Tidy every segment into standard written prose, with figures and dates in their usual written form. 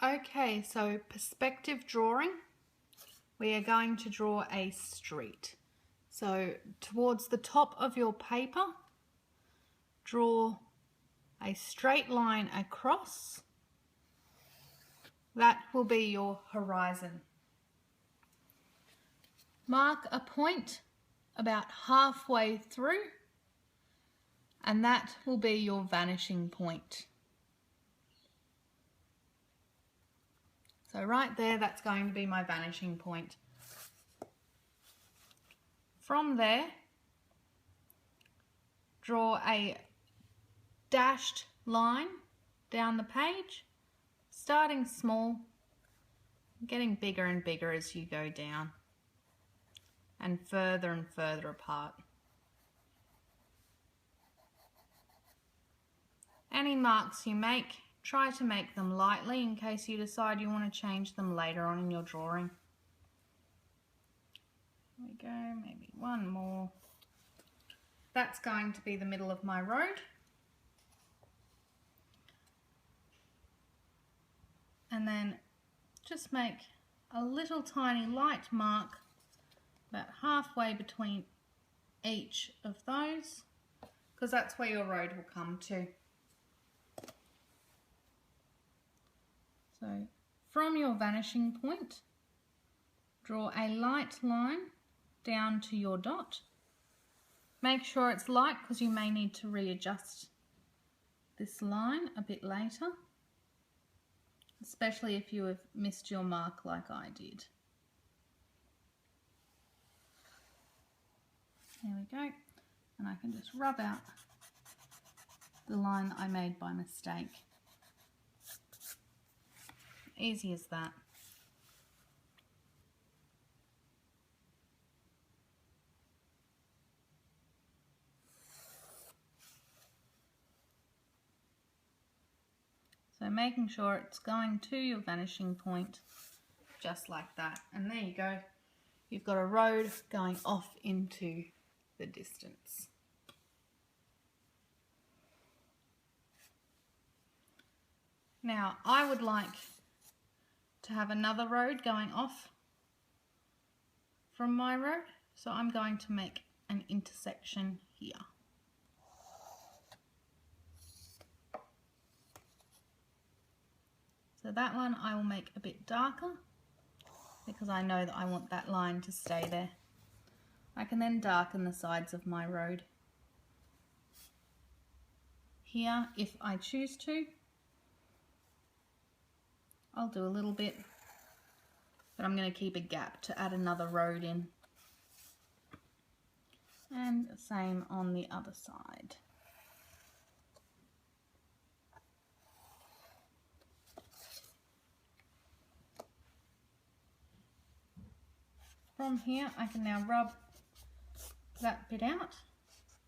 Okay, so perspective drawing, we are going to draw a street. So towards the top of your paper, draw a straight line across. That will be your horizon. Mark a point about halfway through, and that will be your vanishing point. So right there, that's going to be my vanishing point. From there, draw a dashed line down the page, starting small, getting bigger and bigger as you go down, and further apart. Any marks you make, try to make them lightly in case you decide you want to change them later on in your drawing. There we go, maybe one more. That's going to be the middle of my road. And then just make a little tiny light mark about halfway between each of those, because that's where your road will come to. So from your vanishing point, draw a light line down to your dot. Make sure it's light because you may need to readjust this line a bit later, especially if you have missed your mark like I did. There we go. And I can just rub out the line that I made by mistake. Easy as that. So making sure it's going to your vanishing point, just like that. And there you go. You've got a road going off into the distance. Now, I would like to have another road going off from my road, so I'm going to make an intersection here. So that one I will make a bit darker because I know that I want that line to stay there. I can then darken the sides of my road here if I choose to. I'll do a little bit, but I'm going to keep a gap to add another road in. And same on the other side. From here I can now rub that bit out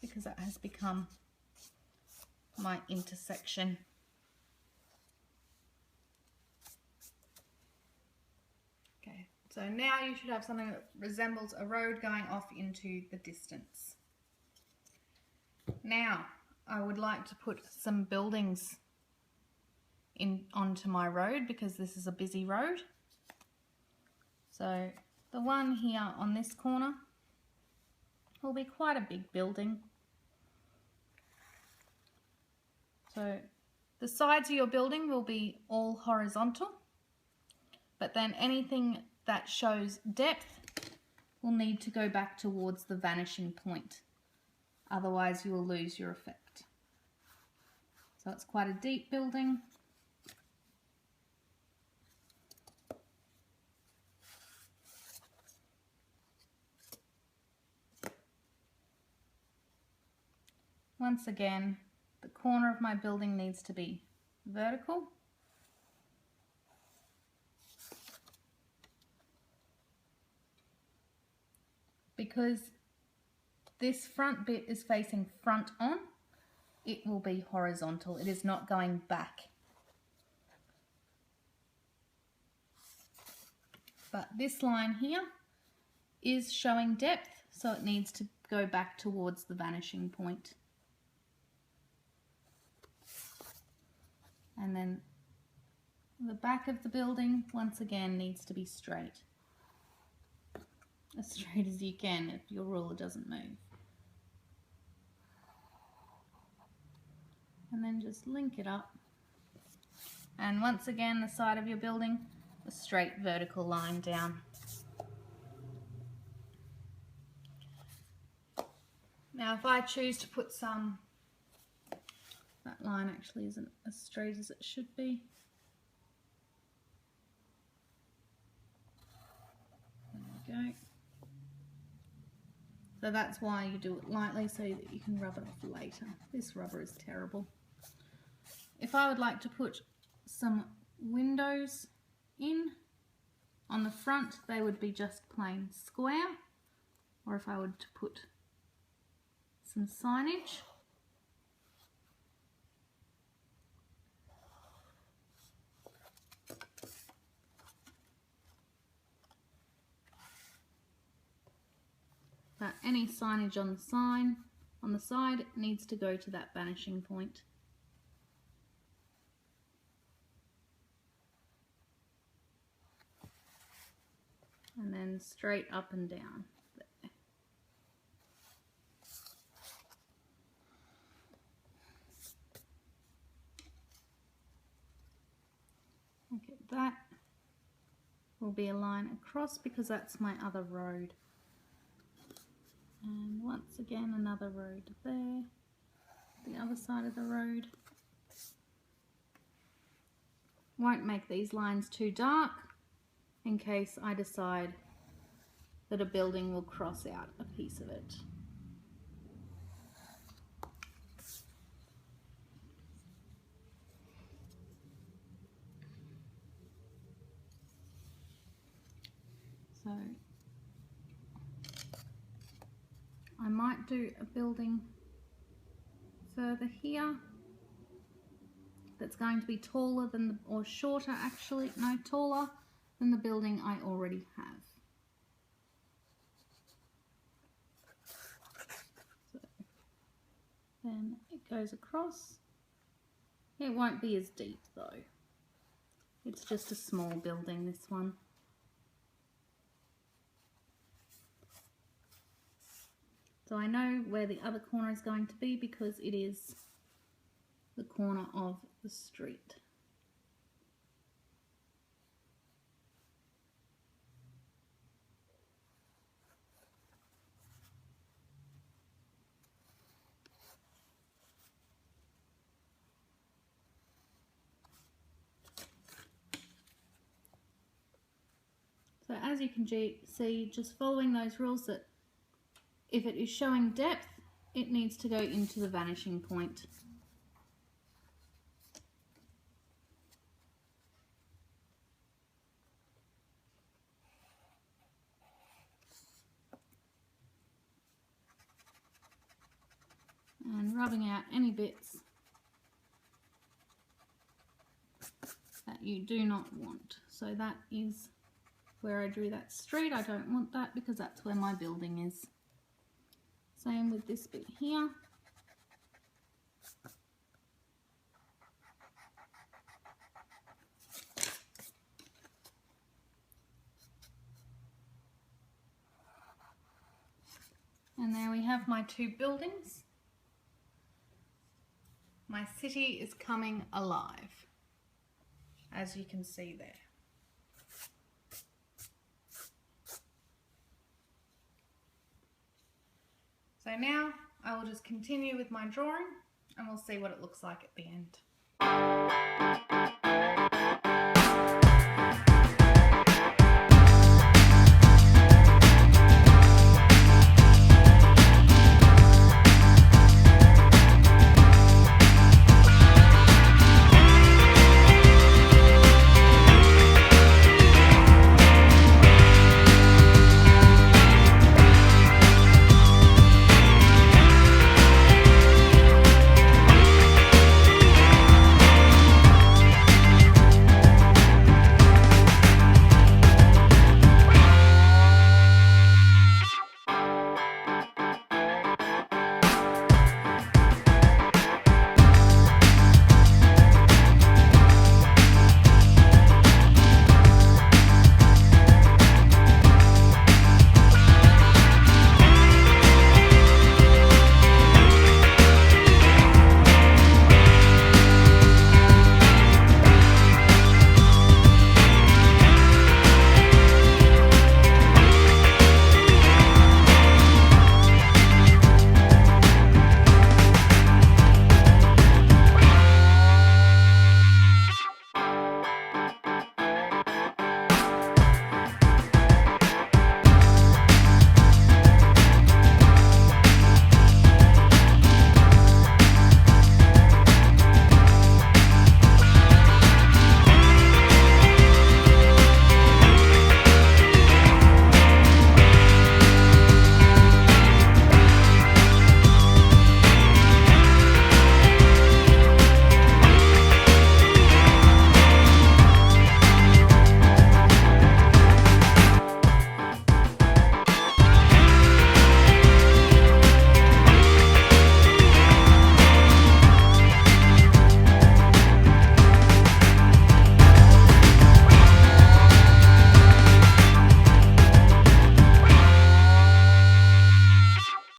because that has become my intersection. Okay, so now you should have something that resembles a road going off into the distance. Now I would like to put some buildings onto my road because this is a busy road. So the one here on this corner will be quite a big building. So the sides of your building will be all horizontal, but then anything that shows depth will need to go back towards the vanishing point. Otherwise you will lose your effect. So it's quite a deep building. Once again, the corner of my building needs to be vertical. Because this front bit is facing front on, it will be horizontal. It is not going back. But this line here is showing depth, so it needs to go back towards the vanishing point. And then The back of the building, once again, needs to be straight. As straight as you can if your ruler doesn't move. And then just link it up. And once again, the side of your building, a straight vertical line down. Now if I choose to put some, that line actually isn't as straight as it should be. There we go. So that's why you do it lightly, so that you can rub it off later. This rubber is terrible. If I would like to put some windows in on the front, they would be just plain square. Or if I were to put some signage, but any signage on the side needs to go to that vanishing point. And then straight up and down. There. Okay, that will be a line across because that's my other road. And once again, another road there, the other side of the road. Won't make these lines too dark in case I decide that a building will cross out a piece of it. So I might do a building further here that's going to be taller than, or shorter actually, no, taller than the building I already have. So then it goes across. It won't be as deep though. It's just a small building, this one. So I know where the other corner is going to be because it is the corner of the street. So as you can see, just following those rules, that if it is showing depth, it needs to go into the vanishing point. And rubbing out any bits that you do not want. So that is where I drew that street. I don't want that because that's where my building is. Same with this bit here. And there we have my two buildings. My city is coming alive, as you can see there. So now I will just continue with my drawing and we'll see what it looks like at the end.